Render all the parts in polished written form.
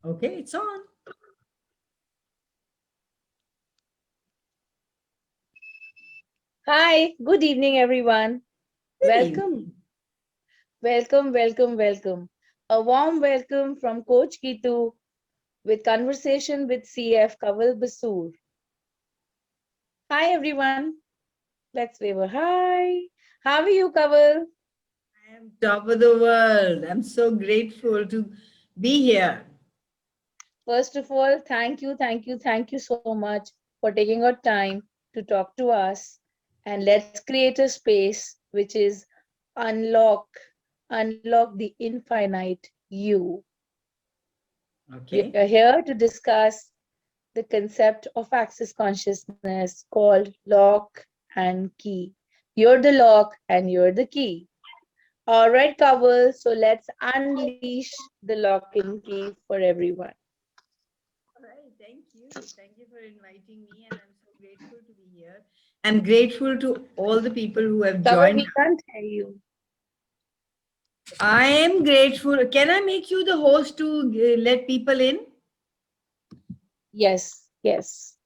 Okay, it's on. Hi, good evening, everyone. Good Welcome, evening. welcome. A warm welcome from Coach Kitu with conversation with CF Kaval Basoor. Hi, everyone. Let's wave a hi. How are you, Kaval? I am top of the world. I'm so grateful to be here. First of all, thank you so much for taking your time to talk to us. And let's create a space which is unlock, unlock the infinite you. We Okay. are here to discuss the concept of access consciousness called lock and key. You're the lock and you're the key. All right, Kawal. So let's unleash the lock and key for everyone. All right. Thank you. Thank you for inviting me, and I'm so grateful to be here. I'm grateful to all the people who have Kawal, joined. we can't hear you. I am grateful. Can I make you the host to let people in? Yes, yes.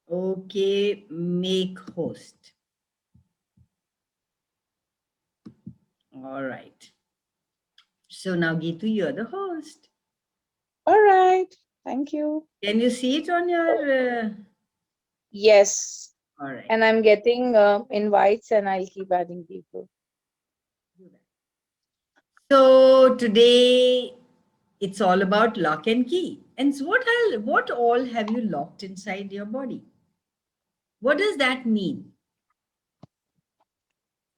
Okay, make host. All right. So now, Gitu, you're the host. All right. Thank you. Can you see it on your? Yes. All right. And I'm getting invites and I'll keep adding people. Do that. So today it's all about lock and key. And so what all have you locked inside your body? What does that mean?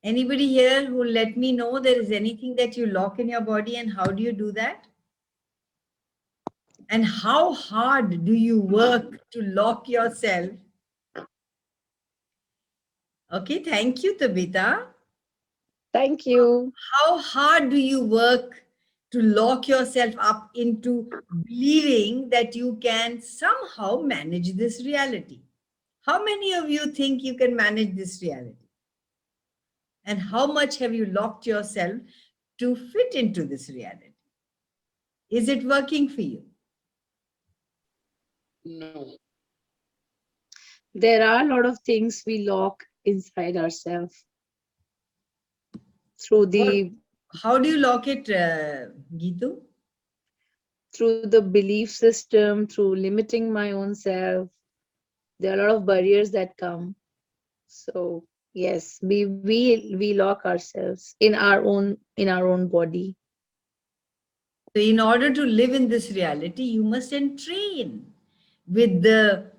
Anybody here who let me know there is anything that you lock in your body and how do you do that? And how hard do you work to lock yourself? Okay, thank you, Tabitha. Thank you. How hard do you work to lock yourself up into believing that you can somehow manage this reality? How many of you think you can manage this reality? And how much have you locked yourself to fit into this reality? Is it working for you? No. There are a lot of things we lock inside ourselves through What? the How do you lock it, Gitu? through the belief system, through limiting my own self. There are a lot of barriers that come. So yes, we lock ourselves in our own body. So, in order to live in this reality, you must entrain with the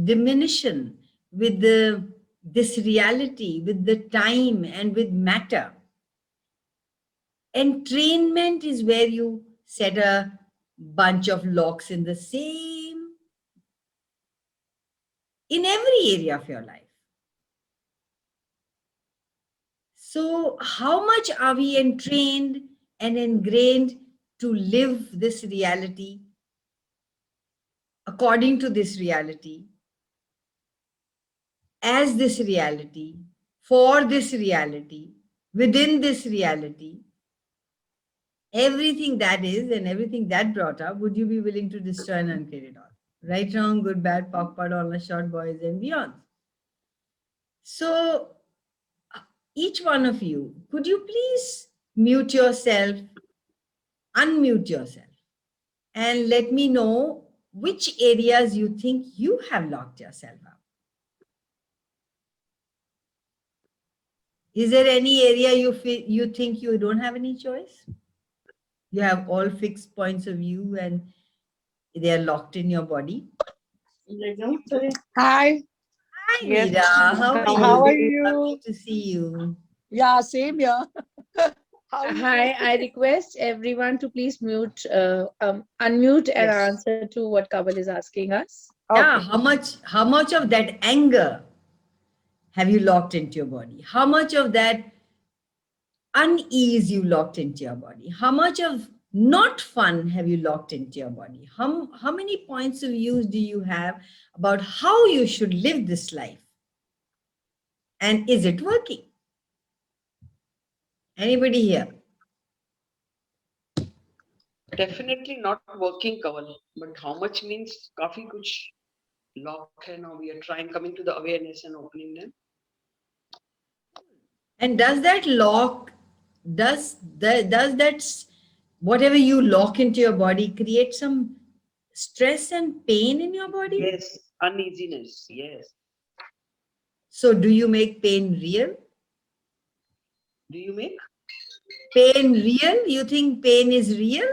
diminution, with the this reality, with the time, and with matter. Entrainment is where you set a bunch of locks in the same, in every area of your life. So, how much are we entrained and ingrained to live this reality according to this reality, as this reality, for this reality, within this reality, everything that is and everything that brought up, would you be willing to destroy and uncreate it all? Right, wrong, good, bad, pop, pad, all the short boys and beyond. So, each one of you, could you please mute yourself, unmute yourself, and let me know which areas you think you have locked yourself up? Is there any area you feel you think you don't have any choice? You have all fixed points of view and they are locked in your body. Hi. Hi, Yes. Mira. How are How you? are Lovely you? to see you. Yeah, same here. How are Hi, you? I request everyone to please unmute and Yes. answer to what Kaval is asking us. Yeah. Okay. How much of that anger have you locked into your body? How much of that unease you locked into your body? How much of not fun have you locked into your body? How many points of views do you have about how you should live this life? And is it working? Anybody here? Definitely not working, Kaval. But how much means काफी कुछ lock है now. We are trying coming to the awareness and opening them. And does that lock, does that whatever you lock into your body create some stress and pain in your body? Yes, uneasiness. Yes. So do you make pain real? Do you make? Pain real? You think pain is real?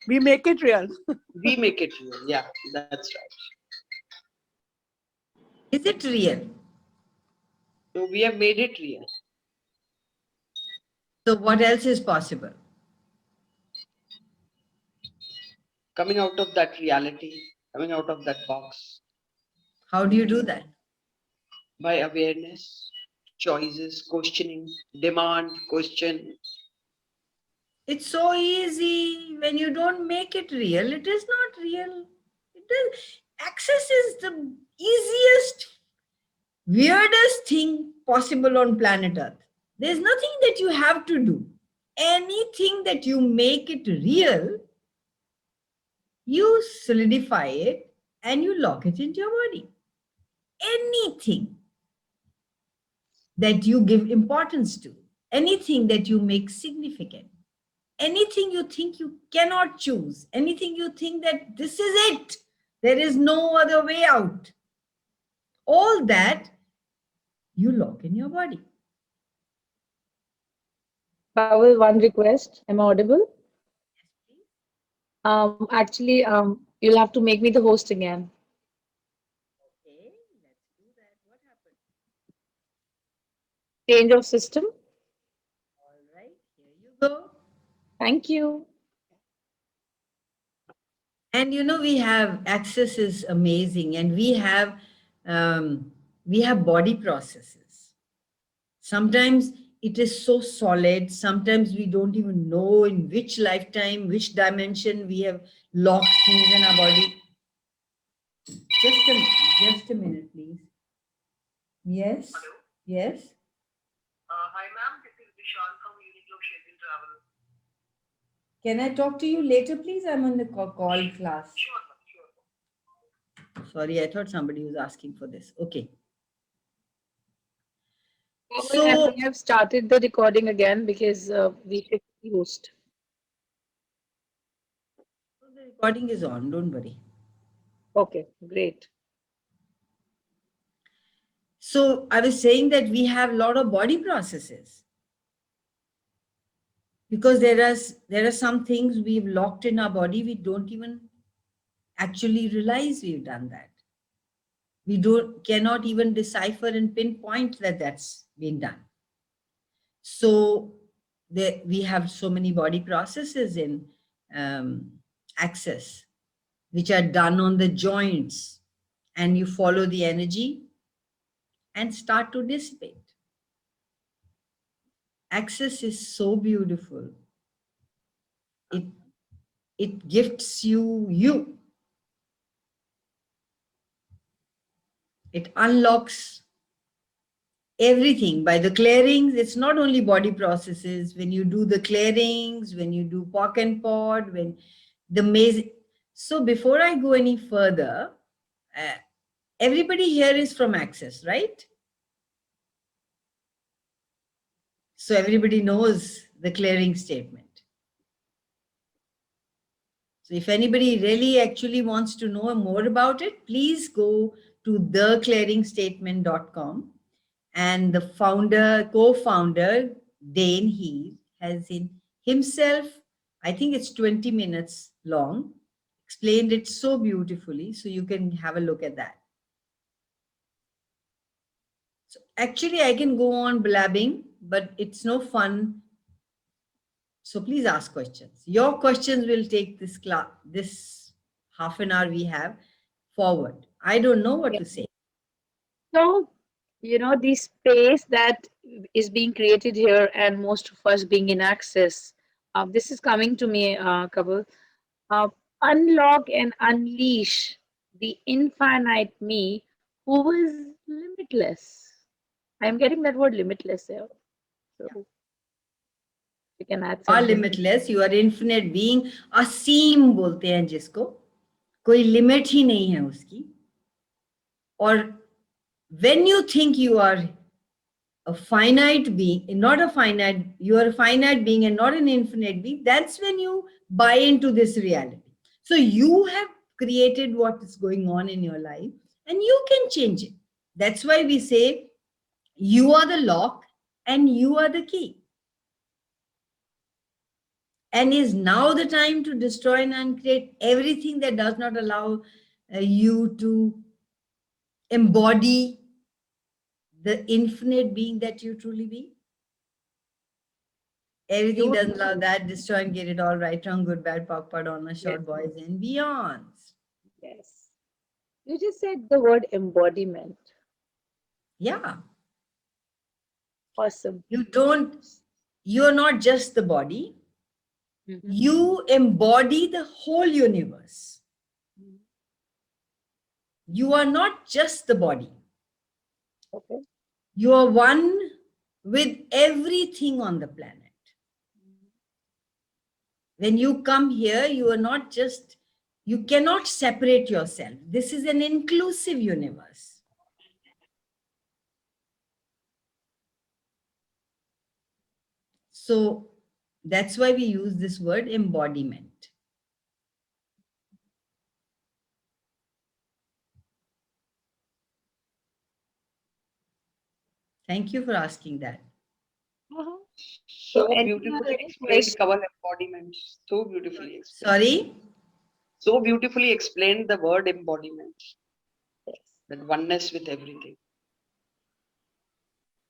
We make it real. We make it real. Yeah, that's right. Is it real? So we have made it real. So what else is possible? Coming out of that reality, coming out of that box How do you do that? by awareness, choices, questioning, demand, question. It's so easy. When you don't make it real, it is not real. It is, access is the easiest, weirdest thing possible on planet Earth. There's nothing that you have to do. Anything that you make it real, you solidify it and you lock it into your body. Anything that you give importance to, anything that you make significant, anything you think you cannot choose, anything you think that this is it, there is no other way out, all that you lock in your body. Pavel, one request. Am I audible? Actually, you'll have to make me the host again. Okay, let's do that. What happened? Change of system. All right, here you go. Thank you. And you know, we have access is amazing, and we have body processes. Sometimes it is so solid. Sometimes we don't even know in which lifetime, which dimension we have locked things in our body. Just a minute, please. Yes. Hello. Yes. Hi, ma'am. This is Vishal from Uniqlo Shaping Travel. Can I talk to you later, please? I'm on the call class. Sure, sure. Sorry, I thought somebody was asking for this. Okay. Pavel, So, and we have started the recording again because we should be host. the recording is on, don't worry. Okay, great. So I was saying that we have a lot of body processes because there are some things we've locked in our body, we don't even actually realize we've done that. We cannot even decipher and pinpoint that that's been done. So we have so many body processes in access, which are done on the joints, and you follow the energy and start to dissipate. Access is so beautiful. It gifts you. It unlocks everything by the clearings. It's not only body processes. When you do the clearings, when you do POC and POD, when the maze. So before I go any further, everybody here is from Access, right? So everybody knows the clearing statement. So if anybody really actually wants to know more about it, please go to theclearingstatement.com. And the co-founder, Dane Heath, has in himself, I think it's 20 minutes long, explained it so beautifully. So you can have a look at that. So actually, I can go on blabbing, but it's no fun. So please ask questions. Your questions will take this class, this half an hour we have forward. I don't know what to say. So, the space that is being created here, and most of us being in access, this is coming to me, Kapil. Unlock and unleash the infinite me who is limitless. I'm getting that word limitless there. So you can add are something. limitless, you are infinite being. असीम बोलते हैं जिसको, कोई limit ही नहीं है उसकी. और when you think you are a finite being, not a finite, you are a finite being and not an infinite being, that's when you buy into this reality. So you have created what is going on in your life and you can change it. That's why we say you are the lock and you are the key. And is now the time to destroy and uncreate everything that does not allow you to embody the infinite being that you truly be? Everything doesn't allow that, destroy and get it all right, wrong, good, bad, pop, on short Yes. boys and beyonds. Yes. You just said the word embodiment. Yeah. Awesome. You're not just the body, Mhm. you embody the whole universe. You are not just the body. Okay. You are one with everything on the planet. When you come here, you are not just, you cannot separate yourself. This is an inclusive universe. So that's why we use this word embodiment. Thank you for asking that. Uh-huh. So any beautifully other explained, question? Kaval, embodiment. So beautifully explained. Sorry? So beautifully explained the word embodiment. Yes. That oneness with everything.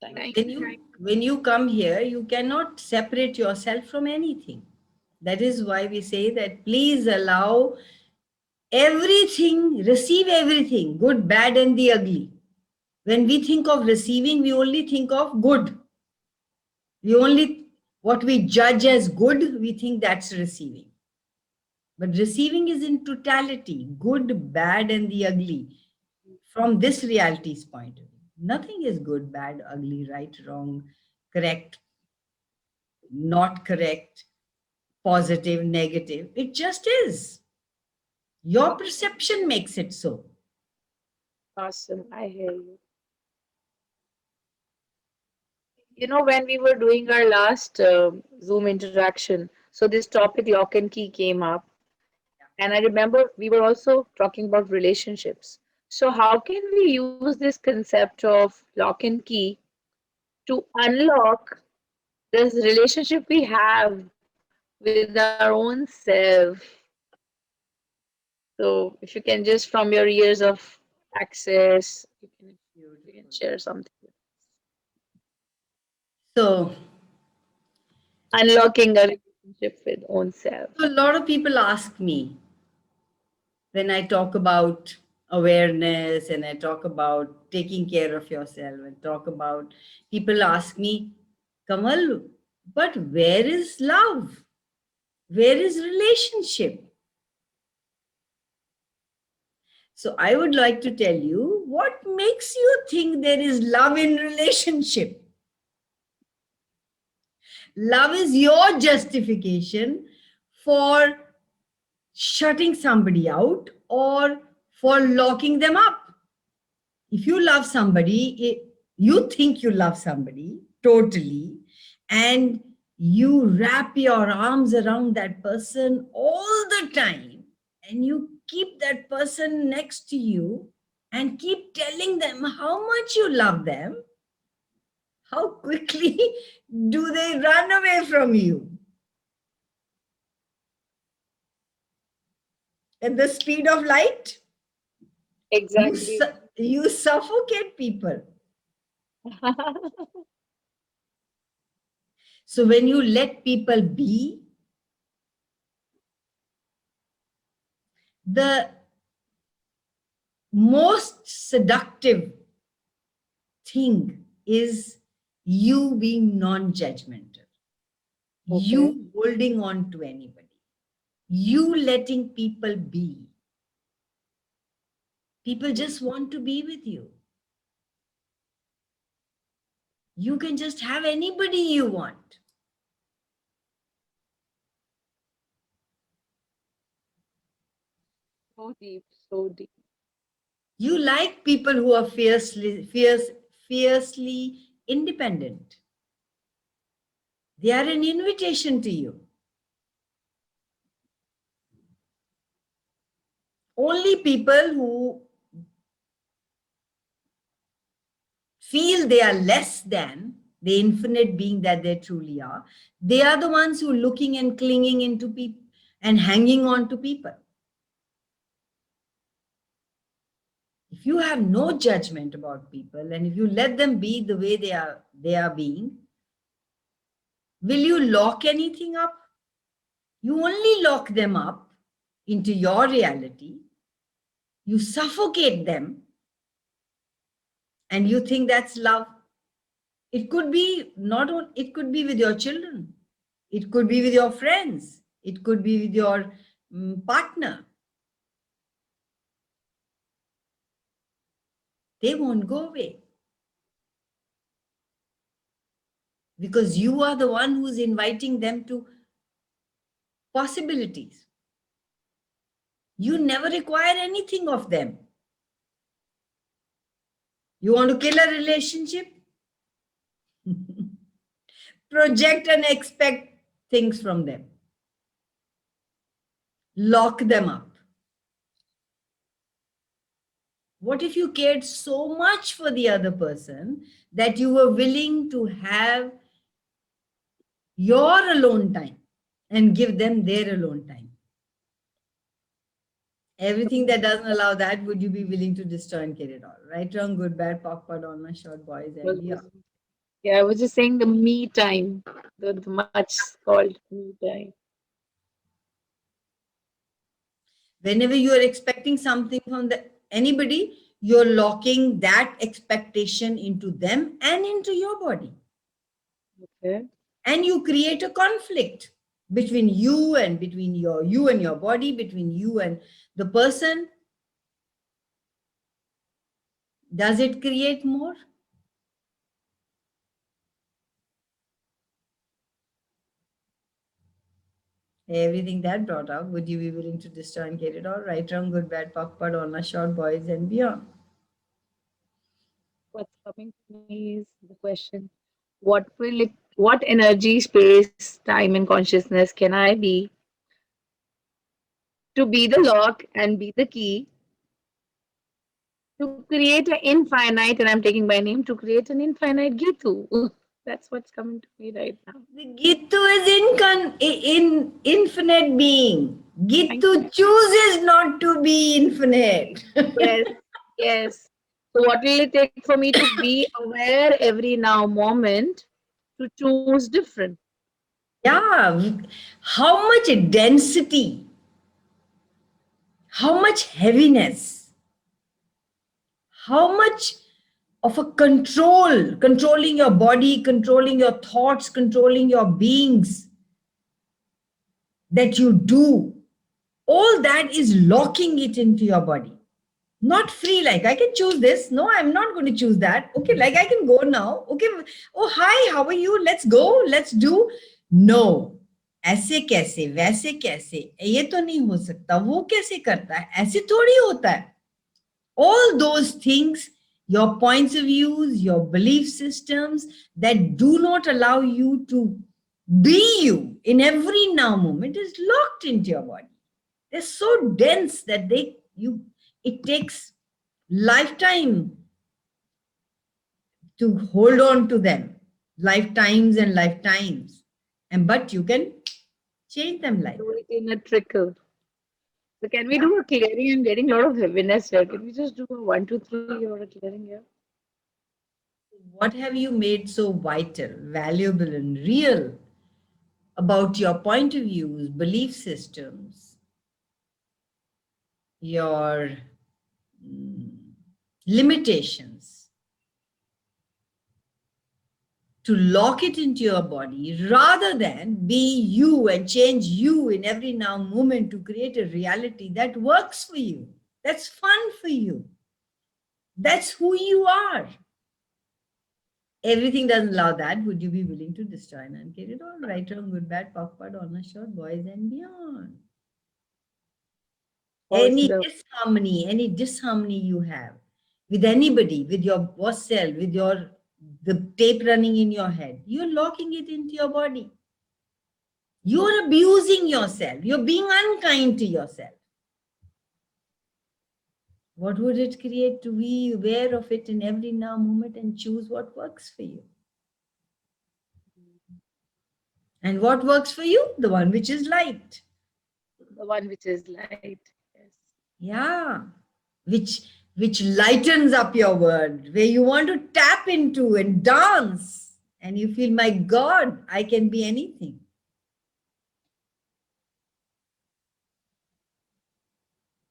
Thank you. When you come here, you cannot separate yourself from anything. That is why we say that please allow everything, receive everything, good, bad, and the ugly. When we think of receiving, we only think of good. What we judge as good, we think that's receiving. But receiving is in totality, good, bad, and the ugly. From this reality's point of view, nothing is good, bad, ugly, right, wrong, correct, not correct, positive, negative. It just is. Your perception makes it so. Awesome. I hear you. You know, when we were doing our last Zoom interaction, so this topic lock and key came up. And I remember we were also talking about relationships. So, how can we use this concept of lock and key to unlock this relationship we have with our own self? So, if you can just from your years of access, you can share something. So, Unlocking a relationship with own self. a lot of people ask me when I talk about awareness and I talk about taking care of yourself and talk about, people ask me, Kamal, but where is love? Where is relationship? So I would like to tell you, what makes you think there is love in relationship? Love is your justification for shutting somebody out or for locking them up. If you love somebody, you think you love somebody totally, and you wrap your arms around that person all the time, and you keep that person next to you and keep telling them how much you love them, how quickly do they run away from you? At the speed of light? Exactly. You suffocate people. So when you let people be, the most seductive thing is you being non-judgmental, Okay. you holding on to anybody, you letting people be. People just want to be with you. You can just have anybody you want. So deep, so deep. You like people who are fiercely independent. They are an invitation to you. Only people who feel they are less than the infinite being that they truly are, they are the ones who are looking and clinging into people and hanging on to people. If you have no judgment about people and if you let them be the way they are being, will you lock anything up? You only lock them up into your reality. You suffocate them and you think that's love. It could be it could be with your children. It could be with your friends. It could be with your partner. They won't go away. Because you are the one who's inviting them to possibilities. You never require anything of them. You want to kill a relationship? Project and expect things from them. Lock them up. What if you cared so much for the other person that you were willing to have your alone time and give them their alone time? Everything that doesn't allow that, would you be willing to destroy and kill it all? Right, wrong, good, bad, POC, on my short boys and beyond. Yeah, I was just saying the me time, the much called me time. Whenever you are expecting something from anybody, you're locking that expectation into them and into your body. Okay. And you create a conflict between you and your body, between you and the person. Does it create more? Everything that brought up, would you be willing to destroy and get it all? Right, wrong, good, bad, POC, on my short boys and beyond. What's coming to me is the question: what energy, space, time, and consciousness can I be to be the lock and be the key to create an infinite, and I'm taking by name, to create an infinite Gitu. That's what's coming to me right now. The Gitu is in infinite being. Gitu chooses not to be infinite. Yes, yes. So what will it take for me to be aware every now moment to choose different? Yeah, how much density, how much heaviness, how much of a controlling your body, controlling your thoughts, controlling your beings that you do. All that is locking it into your body. Not free, like I can choose this. No, I'm not going to choose that. Okay, like I can go now. Okay, oh, hi, how are you? Let's go, let's do. No, ऐसे कैसे, वैसे कैसे, ये तो नहीं हो सकता, वो कैसे करता है, ऐसे थोड़ी होता है. All those things, your points of views, your belief systems that do not allow you to be you in every now moment is locked into your body. They're so dense that it takes lifetime to hold on to them, lifetimes and lifetimes. But you can change them like Do it in a trickle. So can we do a clearing? I'm getting a lot of heaviness here. Can we just do a 1, 2, 3 or a clearing here? What have you made so vital, valuable, and real about your point of views, belief systems, your limitations, to lock it into your body rather than be you and change you in every now moment to create a reality that works for you, that's fun for you, that's who you are. Everything doesn't allow that. Would you be willing to destroy and uncreate it all? Right, wrong, good, bad, POC, honor, short, boys and beyond. Any disharmony you have with anybody, with your boss self, with the tape running in your head, you're locking it into your body. You're abusing yourself. You're being unkind to yourself. What would it create to be aware of it in every now moment and choose what works for you? And what works for you? The one which is light. The one which is light. Yes. Yeah. Which lightens up your world, where you want to tap into and dance. And you feel, my God, I can be anything.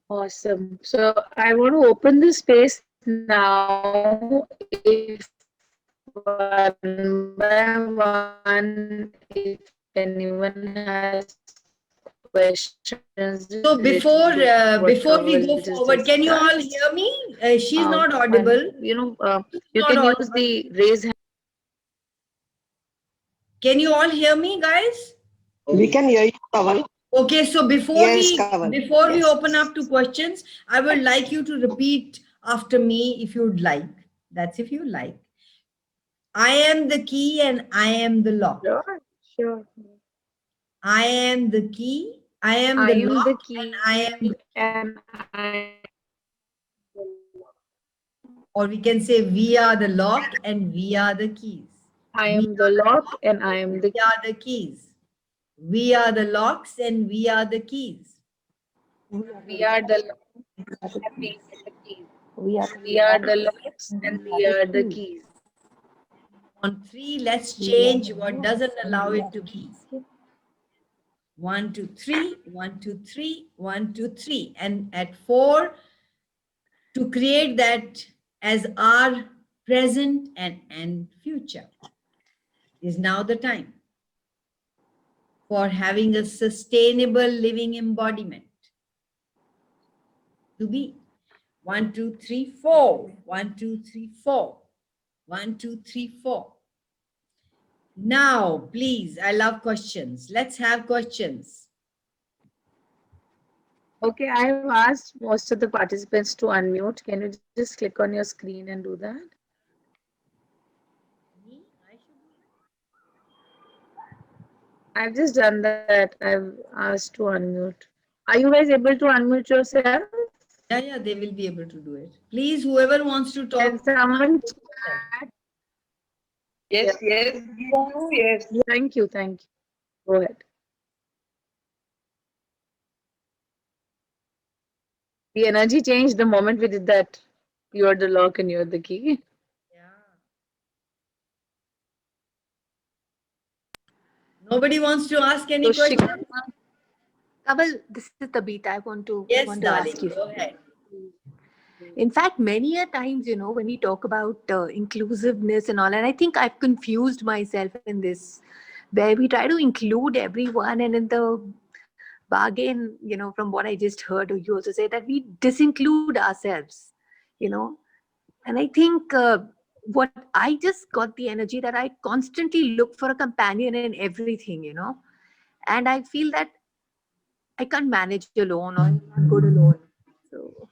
Awesome. So I want to open the space now. If one by one, if anyone has questions. So before we go just forward, can you all discussed, hear me? She's not audible. you know, She's you not can use audible. the raise hand. Can you all hear me, guys? We can hear you, Kaval. Okay, so before Yes, we Kaval. Yes. open up to questions, I would like you to repeat after me if you'd like. That's if you like. I am the key and I am the lock. Sure. I am the key. I am the lock and I am or we can say we are the lock and we are the keys. I am the lock and I am the We are the keys. We are the locks and we are the keys. We are the locks and we are the keys. We are the locks and we are the keys. On 3, let's change what doesn't allow it to be. 1, 2, 3, 1, 2, 3, 1, 2, 3. And at 4, to create that as our present and future is now the time for having a sustainable living embodiment to be. 1, 2, 3, 4. 1, 2, 3, 4. 1, 2, 3, 4. Now, please, I love questions. Let's have questions. Okay, I have asked most of the participants to unmute. Can you just click on your screen and do that? I've just done that. I've asked to unmute. Are you guys able to unmute yourself? Yeah, they will be able to do it. Please, whoever wants to talk. Can someone? Yes, yes, yes. Thank you. Go ahead. The energy changed the moment we did that. You're the lock and you're the key. Nobody wants to ask any So, questions? Kaval, this is Tabita. I want to darling, ask you. go ahead. In fact, many a times, when we talk about inclusiveness and all, and I think I've confused myself in this, where we try to include everyone, and in the bargain, from what I just heard you also say, that we disinclude ourselves, and I think what I just got the energy that I constantly look for a companion in everything, and I feel that I can't manage alone or I'm not good alone. So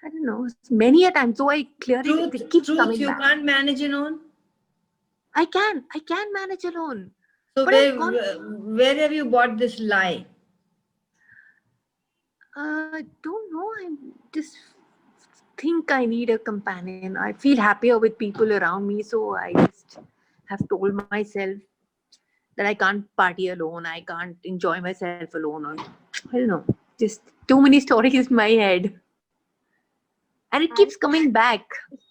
I don't know. Many a time, so I clearly it keeps coming you back. Can't manage alone? I can manage alone. So But where have you bought this lie? I don't know. I just think I need a companion. I feel happier with people around me, so I just have told myself that I can't party alone. I can't enjoy myself alone. Or I don't know. Just too many stories in my head. And it keeps coming back.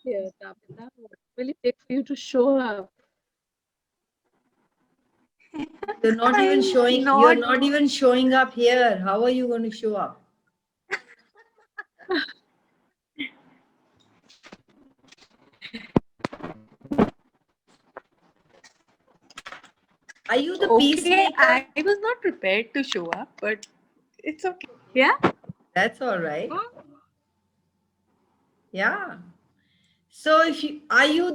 Yeah, Tabitha, what will it take for you to show up? You're not even showing. You're not even showing up here. How are you going to show up? Are you the peacemaker? I was not prepared to show up, but it's okay. Yeah? That's all right. Yeah. So are you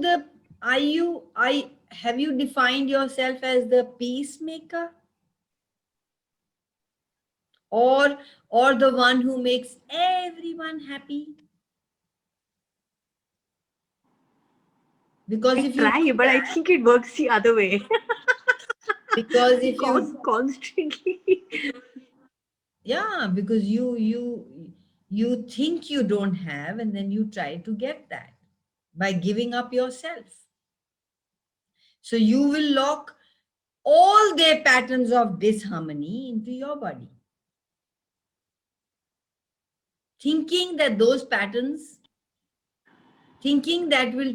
have you defined yourself as the peacemaker? Or the one who makes everyone happy? Because I if you try, do but I that, think it works the other way. because if you Constantly. yeah, because you think you don't have, and then you try to get that by giving up yourself. So you will lock all their patterns of disharmony into your body, thinking that will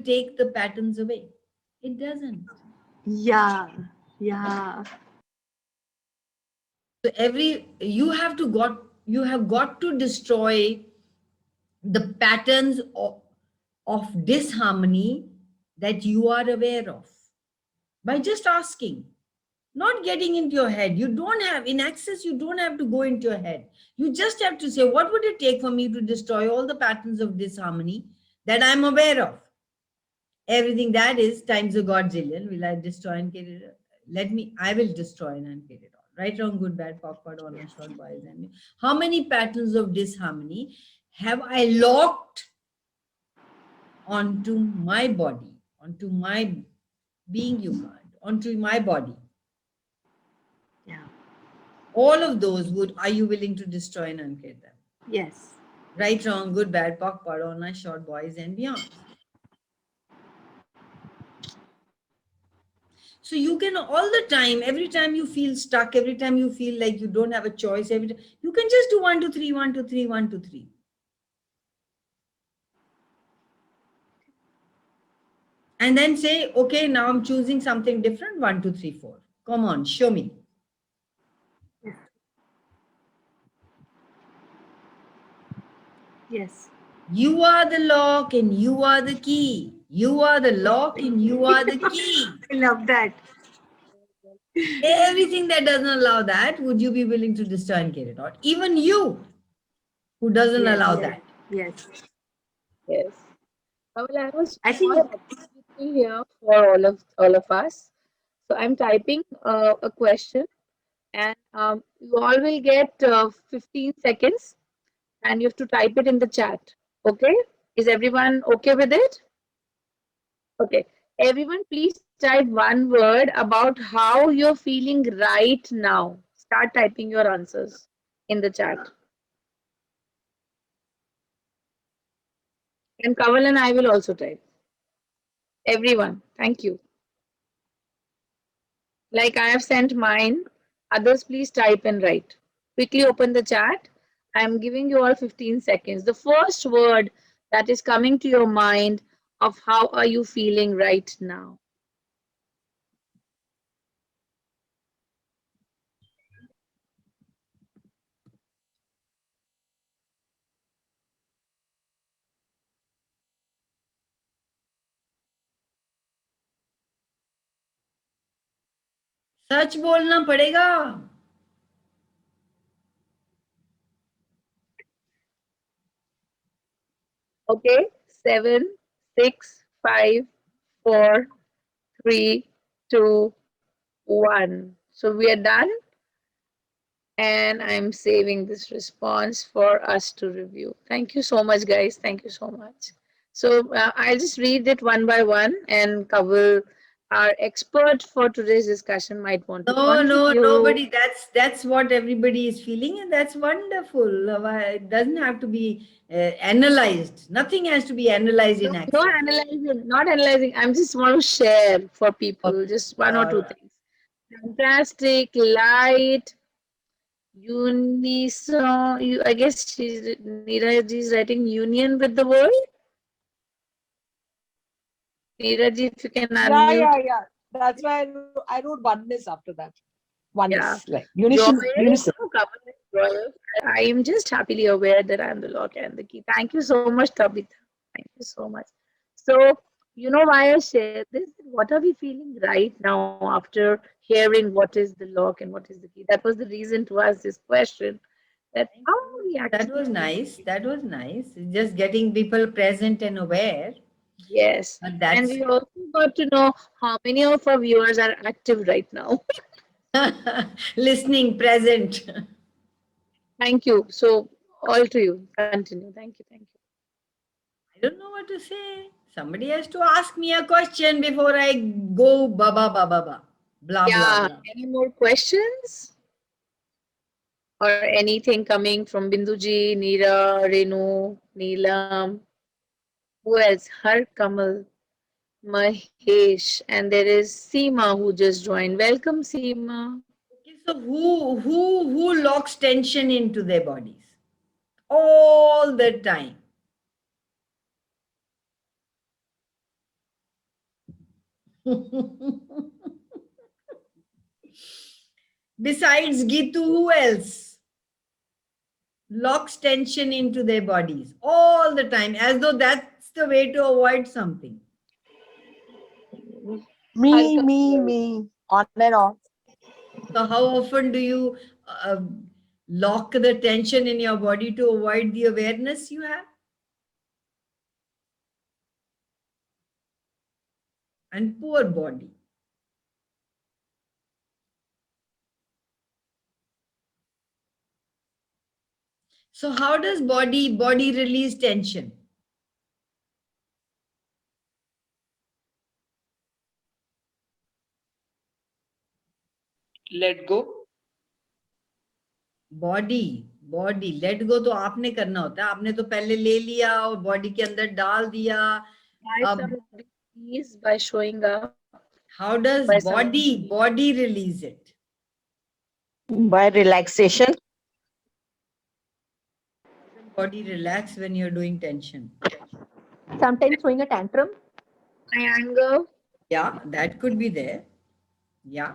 take the patterns away. It doesn't. Yeah. Yeah. So you have got to destroy the patterns of disharmony that you are aware of by just asking, not getting into your head. You don't have, in Access, you don't have to go into your head. You just have to say, what would it take for me to destroy all the patterns of disharmony that I'm aware of? Everything that is times a godzillion. Will I destroy and get it? I will destroy and get it all. Right, wrong, good, bad, awkward, honest, short, wise, and how many patterns of disharmony have I locked onto my body, onto my being, you can't, onto my body? Yeah. All of those are you willing to destroy and uncreate them? Yes. Right, wrong, good, bad, awkward, honest, short, boys, and beyond. So you can all the time, every time you feel stuck, every time you feel like you don't have a choice, every time, you can just do 1, 2, 3, 1, 2, 3, 1, 2, 3. And then say, okay, now I'm choosing something different. 1, 2, 3, 4. Come on, show me. Yes. You are the lock and you are the key. You are the lock and you are the key. I love that. Everything that doesn't allow that, would you be willing to destroy and get it out? Even you, who doesn't Yes. allow that. Yes. Yes. Well, I was I think here for all of us. So I'm typing a question, and you all will get 15 seconds, and you have to type it in the chat. Okay? Is everyone okay with it? Okay. Everyone, please type one word about how you're feeling right now. Start typing your answers in the chat. And Kaval and I will also type. Everyone, thank you. Like I have sent mine. Others, please type and write. Quickly open the chat. I'm giving you all 15 seconds. The first word that is coming to your mind of how are you feeling right now. सच बोलना पड़ेगा. Okay, 7, 6, 5, 4, 3, 2, 1. So we are done. And I'm saving this response for us to review. Thank you so much, guys. Thank you so much. So I'll just read it one by one, and Kavil, our expert for today's discussion, might want to No, contribute. nobody. That's what everybody is feeling, and that's wonderful. It doesn't have to be analyzed. Nothing has to be analyzed in Access. No analyzing, not analyzing. I'm just want to share for people, just one or two things. Fantastic, light, unison. I guess Neeraj is writing union with the world. Neeraj, if you can unmute. Yeah. That's why I wrote oneness after that. Oneness, Yeah. like unison. I am just happily aware that I'm the lock and the key. Thank you so much, Tabitha. Thank you so much. So, you know why I share this? What are we feeling right now after hearing what is the lock and what is the key? That was the reason to ask this question. That how are we actually That was nice. That was nice. Just getting people present and aware. Yes. But And that's we also got to know how many of our viewers are active right now. listening, present. Thank you. So, all to you. Continue. Thank you. Thank you. I don't know what to say. Somebody has to ask me a question before I go baba baba ba. Blah blah Yeah. blah. Any more questions? Or anything coming from Binduji, Neera, Renu, Neelam? Who else? Har Kamal, Mahesh, and there is Seema who just joined. Welcome, Seema. Okay, so who locks tension into their bodies all the time? Besides Gitu, who else locks tension into their bodies all the time, as though that's the way to avoid something? Me, Har me, Kamal. me. On and off. So, how often do you uh, lock the tension in your body to avoid the awareness you have? And poor body. So, how does body release tension? Let go. Body let go तो आपने करना होता है. आपने तो पहले ले लिया और बॉडी के अंदर डाल दिया. By अब somebody, please, by showing up. How does By some body release it? By relaxation. Body relax when you're doing tension. Sometimes throwing a tantrum. my anger. Yeah, that could be there. Yeah.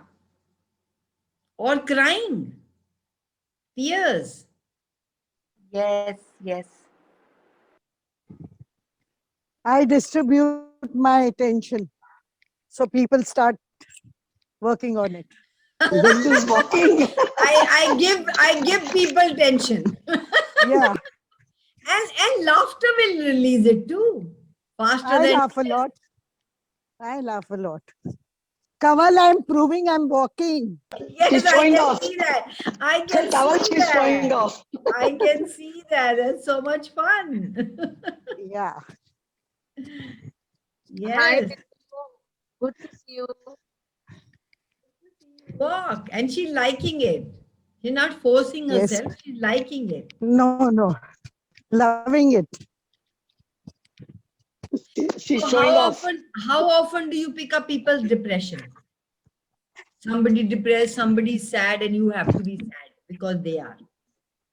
Or crying. Tears. Yes, yes. I distribute my attention. So people start working on it. Bindu's walking. I give people tension. Yeah, And laughter will release it too. Faster I than laugh a lot. I laugh a lot. Kaval, I'm proving I'm walking. yes, She's I showing can off. see that. I can Kaval, see she's showing that. off. I can see that. That's so much fun. Yeah. Hi, Yes. Bindu. Good to see you. Walk. And she's liking it. She's not forcing Yes. herself. She's liking it. No, no. Loving it. She's So showing off. how often do you pick up people's depression? Somebody depressed, somebody sad, and you have to be sad because they are.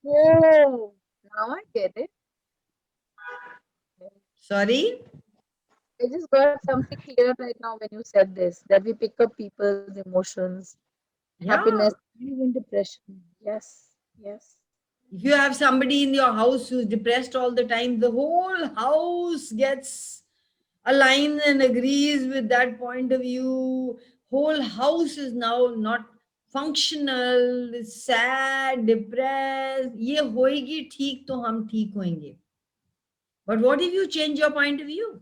Oh, now I get it. Sorry? I just got something clear right now when you said this, that we pick up people's emotions, Yeah. happiness, even depression. Yes, yes. If you have somebody in your house who's depressed all the time, the whole house gets aligned and agrees with that point of view. Whole house is now not functional, is sad, depressed. ये होएगी ठीक तो हम ठीक होएंगे. But what if you change your point of view?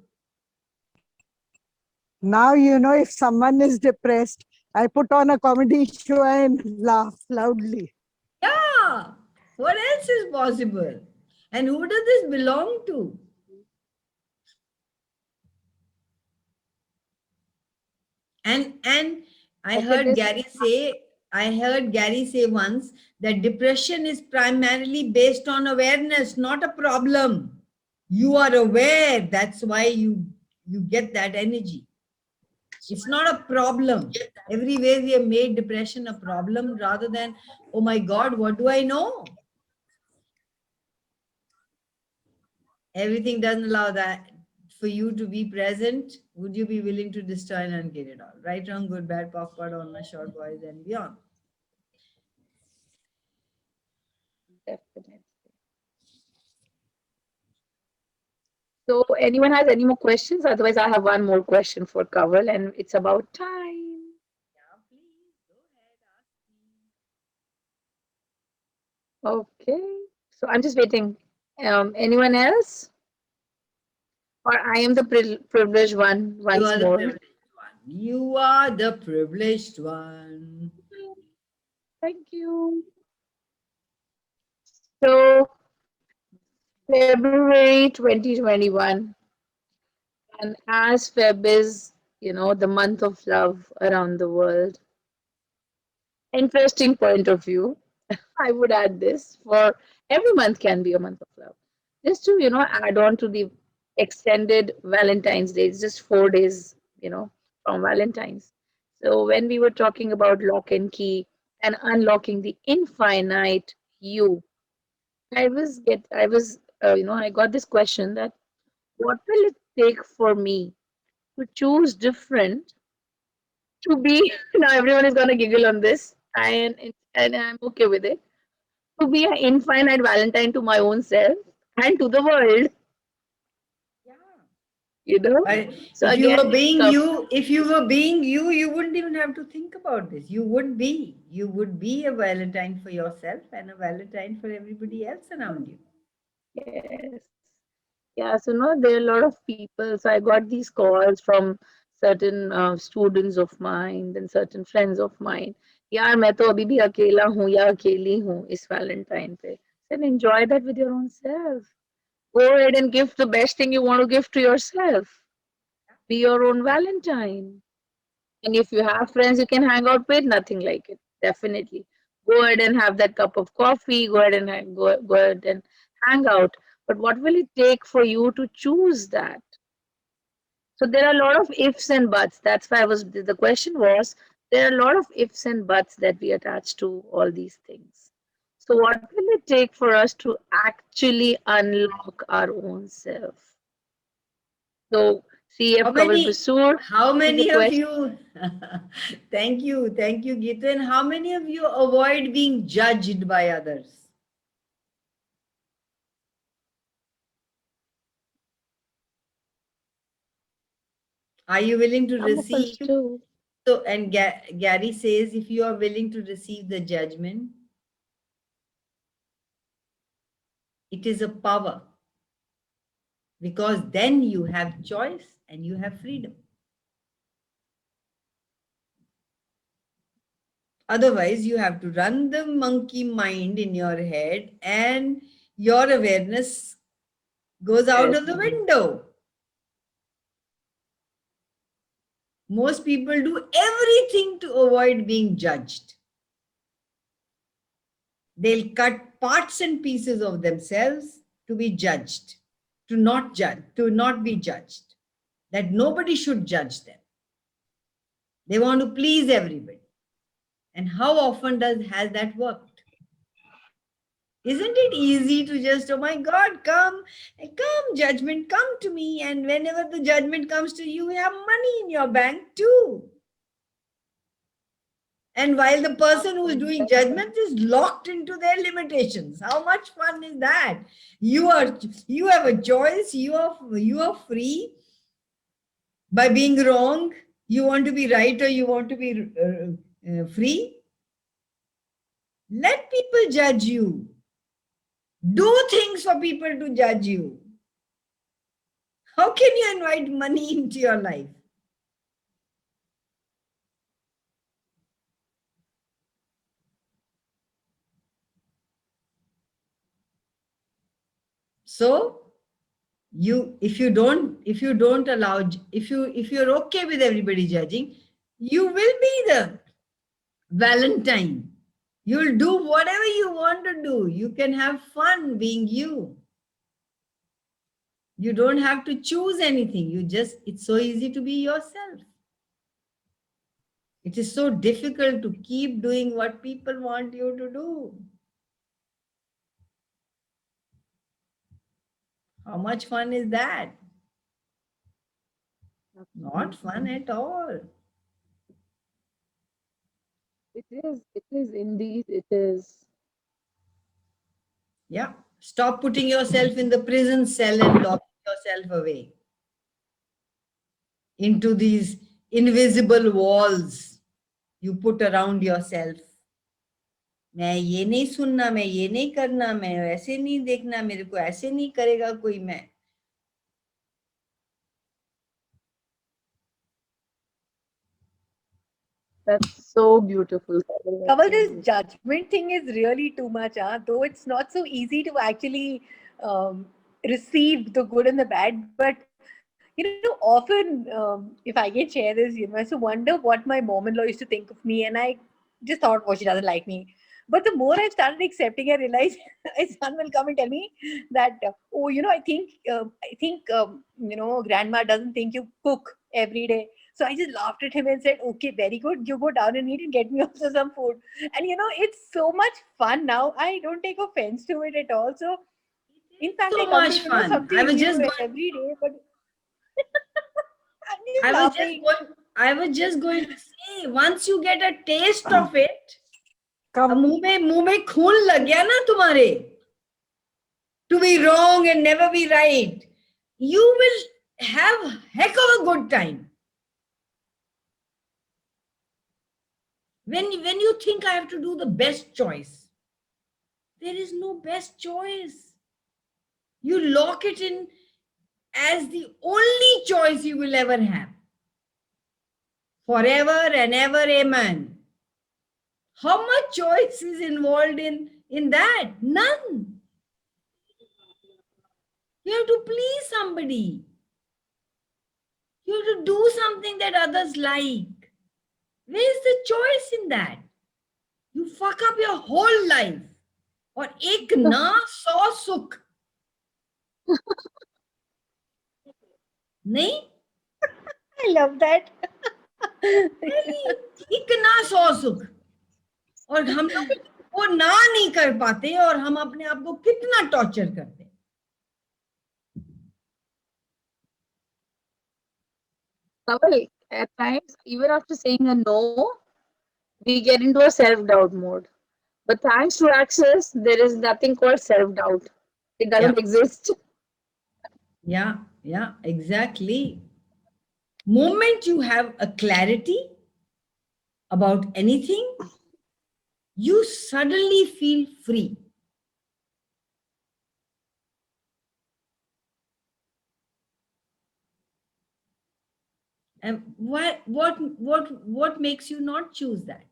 Now, you know, if someone is depressed, I put on a comedy show and laugh loudly. Yeah. What else is possible? And who does this belong to? And I heard Gary say once that depression is primarily based on awareness, not a problem. You are aware, that's why you get that energy. It's not a problem. Everywhere we have made depression a problem rather than, oh my God, what do I know? Everything doesn't allow that for you to be present. Would you be willing to destroy and uncreate it all? Right, wrong, good, bad, popcorn, on a short voice and beyond. Definitely. So, anyone has any more questions? Otherwise, I have one more question for Kaval, and it's about time. Yeah, please go ahead, ask me. Okay. So, I'm just waiting. Anyone else? Or I am the privileged one You once are the more. privileged one. You are the privileged one. Thank you. So, February 2021, and as Feb is, the month of love around the world. Interesting point of view. I would add this for every month can be a month of love. Just to, add on to the extended Valentine's Day, it's just 4 days, from Valentine's. So when we were talking about lock and key and unlocking the infinite you, I got this question that what will it take for me to choose different to be, now everyone is gonna giggle on this, and I'm okay with it, to be an infinite Valentine to my own self and to the world, Yeah. you know. So If you again, were being you, you wouldn't even have to think about this. You would be a Valentine for yourself and a Valentine for everybody else around you. yes, yeah. So no, there are a lot of people. So I got these calls from certain students of mine and certain friends of mine. यार मैं तो अभी भी अकेला हूँ या अकेली हूँ इस Valentine पे. Then enjoy that with your own self. Go ahead and give the best thing you want to give to yourself. Be your own Valentine. And if you have friends you can hang out with, nothing like it. Definitely. Go ahead and have that cup of coffee. Go ahead and go ahead and hang out. But what will it take for you to choose that? So there are a lot of ifs and buts. That's why the question was, there are a lot of ifs and buts that we attach to all these things. So what will it take for us to actually unlock our own self? So CF How Kawal many, Basoor, how is the many of question. you, thank you, Geeta. And how many of you avoid being judged by others? Are you willing to Some of us receive? do. So, and Gary says, if you are willing to receive the judgment, it is a power, because then you have choice and you have freedom. Otherwise, you have to run the monkey mind in your head and your awareness goes out of the window. Most people do everything to avoid being judged. They'll cut parts and pieces of themselves to be judged, to not be judged, that nobody should judge them. They want to please everybody. And how often has that worked? Isn't it easy to just, oh my God, come, judgment, come to me. And whenever the judgment comes to you, you have money in your bank too. And while the person who is doing judgment is locked into their limitations, how much fun is that? You have a choice. You are free by being wrong. You want to be right or you want to be free. Let people judge you. Do things for people to judge you. How can you invite money into your life? So if you're okay with everybody judging, you will be the Valentine. You'll do whatever you want to do. You can have fun being you. You don't have to choose anything. It's so easy to be yourself. It is so difficult to keep doing what people want you to do. How much fun is that? Not fun at all. It is indeed, it is. Yeah. Stop putting yourself in the prison cell and locking yourself away into these invisible walls you put around yourself. मैं ये नहीं सुनना, मैं ये नहीं करना, मैं ऐसे नहीं देखना, मेरे को ऐसे नहीं करेगा कोई. मैं That's so beautiful. Kaval. That's Kamal, so this beautiful. judgment thing is really too much, though it's not so easy to actually receive the good and the bad. But often if I can share this, I used to wonder what my mom-in-law used to think of me, and I just thought, oh, she doesn't like me. But the more I've started accepting, I realize my son will come and tell me that, oh, I think grandma doesn't think you cook every day. So I just laughed at him and said, okay, very good. You go down and eat and get me also some food. And it's so much fun now. I don't take offense to it at all. So in fact, I So come to much fun. something new every day, but I'm just I was just laughing. going, I was just going to say, once you get a taste of it, अब Come, मुंह में खून लग गया ना तुम्हारे, to be wrong and never be right, you will have heck of a good time. When you think I have to do the best choice, there is no best choice. You lock it in as the only choice you will ever have. Forever and ever, amen. How much choice is involved in that? None. You have to please somebody. You have to do something that others like. Where is the choice in that? You fuck up your whole life. Or ek na so sukh. नहीं? I love that. इतना सौ सुख, और हम लोग वो ना नहीं कर पाते और हम अपने आप को कितना टॉर्चर करते हैं. Kaval, at times, even after saying a no, we get into a self-doubt mode. But thanks to Access, there is nothing called self-doubt. It doesn't exist. Yeah, exactly. Moment you have a clarity about anything, you suddenly feel free. And what makes you not choose that?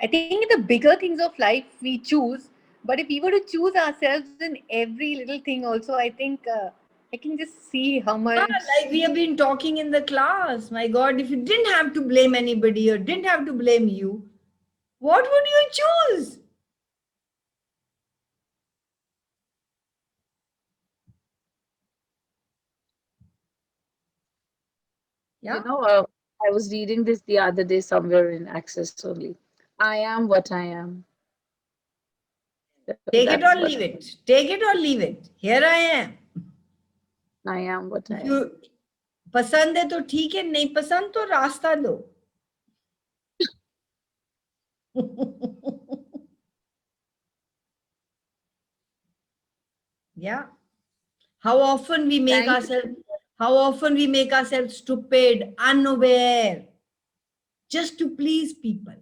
I think the bigger things of life we choose, but if we were to choose ourselves in every little thing, also, I think I can just see how much. Like we have been talking in the class. My God, if you didn't have to blame anybody or didn't have to blame you, what would you choose? Yeah. I was reading this the other day somewhere in Access only. I am what I am. Take it That's or what leave it. Take it or leave it. Here I am. I am what I If am. you पसंद है तो ठीक है, नहीं पसंद तो रास्ता दो. Yeah. How often we make ourselves stupid, unaware, just to please people,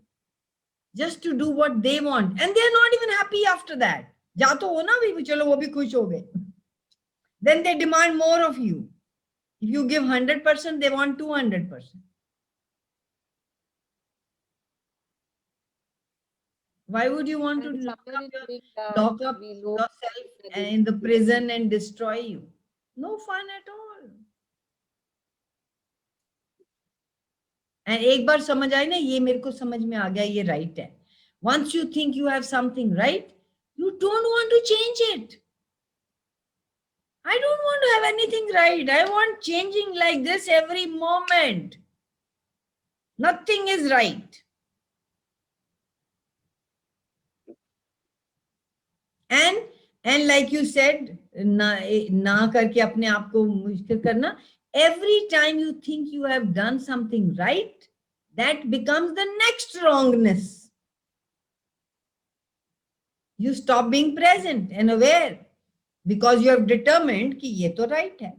just to do what they want, and they're not even happy after that. जा तो हो ना भी, चलो वो भी खुश हो गए. Then they demand more of you. If you give 100%, they want 200%. Why would you want to And lock somewhere up in doing lock that, up we lose yourself that in the is- prison and destroy you? No fun at all. And एक बार समझ आई ना, ये मेरे को समझ में आ गया, ये right है. Once you think you have something right, you don't want to change it. I don't want to have anything right. I want changing like this every moment. Nothing is right. And like you said, ना करके अपने आप को मुश्किल करना. Every time you think you have done something right, that becomes the next wrongness. You stop being present and aware because you have determined कि ये तो right है.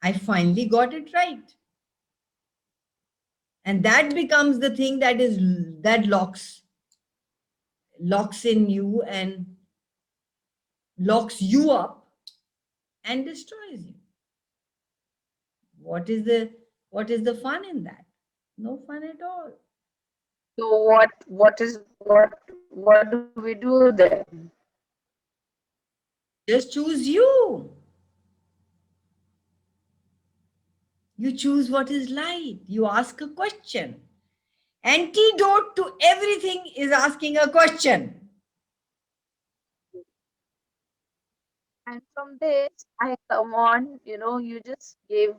I finally got it right. And that becomes the thing that locks in you and locks you up and destroys you. What is the fun in that? No fun at all. So what do we do then? Just choose you. You choose what is light. You ask a question. Antidote to everything is asking a question. And from this, I come on, you just gave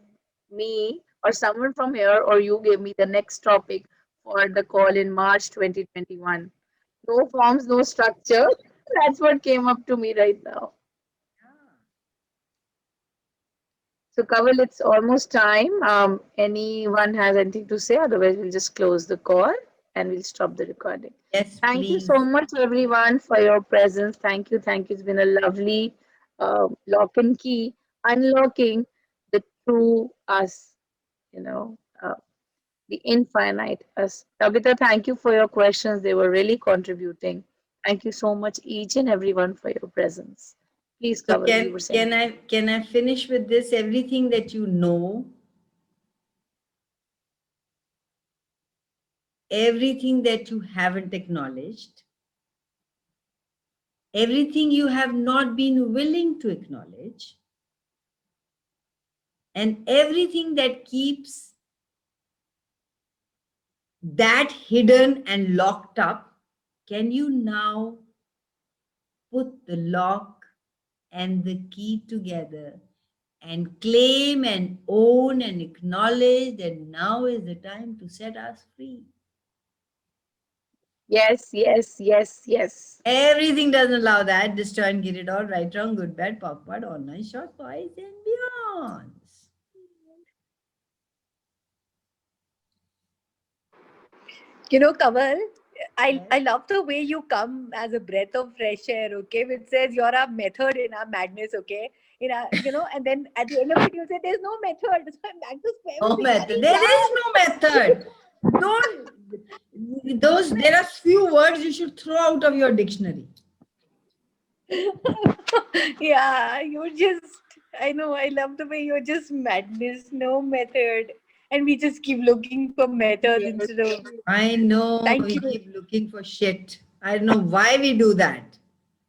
me or someone from here, or you gave me the next topic for the call in March 2021. No forms, no structure. That's what came up to me right now. So, Kawal, it's almost time. Anyone has anything to say? Otherwise, we'll just close the call and we'll stop the recording. Yes, Thank you please. so much, everyone, for your presence. Thank you. Thank you. It's been a lovely lock and key, unlocking the true us, the infinite us. Tabitha, thank you for your questions. They were really contributing. Thank you so much, each and everyone, for your presence. Please, So Kawal, you were saying. can I finish with this? Everything that you know, everything that you haven't acknowledged, everything you have not been willing to acknowledge, and everything that keeps that hidden and locked up, can you now put the lock and the key together and claim and own and acknowledge that now is the time to set us free? Yes, yes, yes, yes. Everything doesn't allow that. Destroy and get it all, right, wrong, good, bad, backward, online, short, boys, and beyonds. Kawal, I love the way you come as a breath of fresh air, okay, which says you're our method in our madness, okay? And then at the end of it, you say there's no method. So I'm back to square No one. method. There is no method. There are few words you should throw out of your dictionary. Yeah, I know, I love the way you're just madness, no method. And we just keep looking for methods instead of. I know Thank we you. keep looking for shit. I don't know why we do that.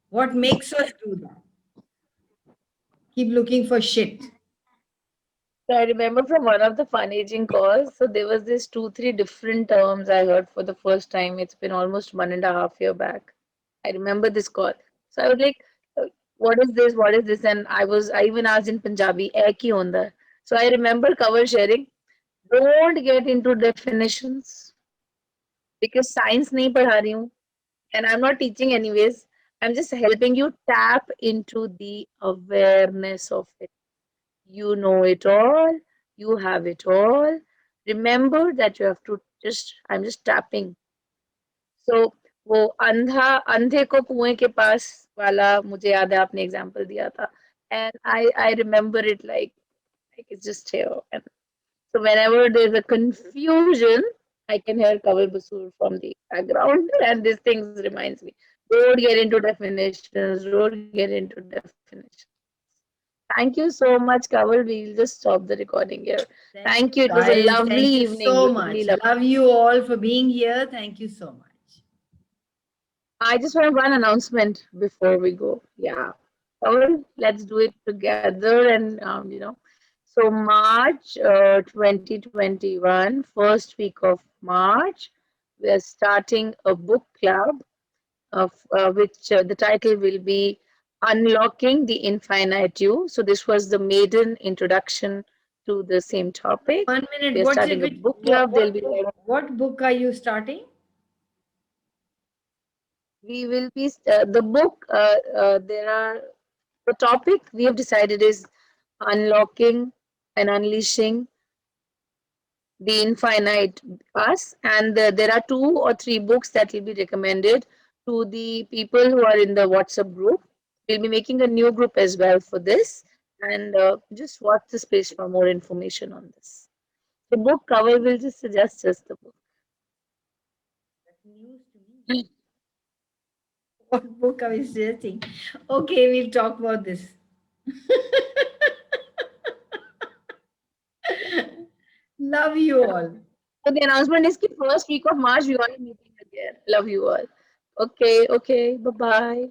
What makes us do that? Keep looking for shit. So I remember from one of the fun aging calls, so there was this 2, 3 different terms I heard for the first time. It's been almost 1.5 year back. I remember this call. So I was like, what is this? What is this? And I even asked in Punjabi, "Air ki onda?" So I remember cover sharing, don't get into definitions because science nahi padha rahi hu, and I'm not teaching anyways. I'm just helping you tap into the awareness of it. You know it all, you have it all. Remember that you have to I'm just tapping. So वो अंधे को कुएं के पास वाला मुझे याद है आपने एग्जांपल दिया था, and I remember it like it's just here. And so whenever there's a confusion, I can hear Kawal Basul from the background, and these things reminds me. Don't get into definitions. Don't get into definitions. Thank you so much, Kawal. We'll just stop the recording here. Thank you. It was a Guys, lovely thank you evening. so Lovely, much. lovely. Love you all for being here. Thank you so much. I just want one announcement before we go. Yeah. Kawal, let's do it together. And, so March 2021, first week of March, we are starting a book club of which the title will be Unlocking the Infinite You. So this was the maiden introduction to the same topic. 1 minute. We are starting a book club. There'll be what book are you starting? we will be the book. There are the topic we have decided is unlocking and unleashing the infinite us, and there are 2 or 3 books that will be recommended to the people who are in the WhatsApp group. We'll be making a new group as well for this, and just watch the space for more information on this. The book cover will just suggest us the book. That's news to me. What book are we suggesting? Okay, we'll talk about this. Love you all. So the announcement is ki first week of March we want a meeting again. Love you all. Okay, bye bye.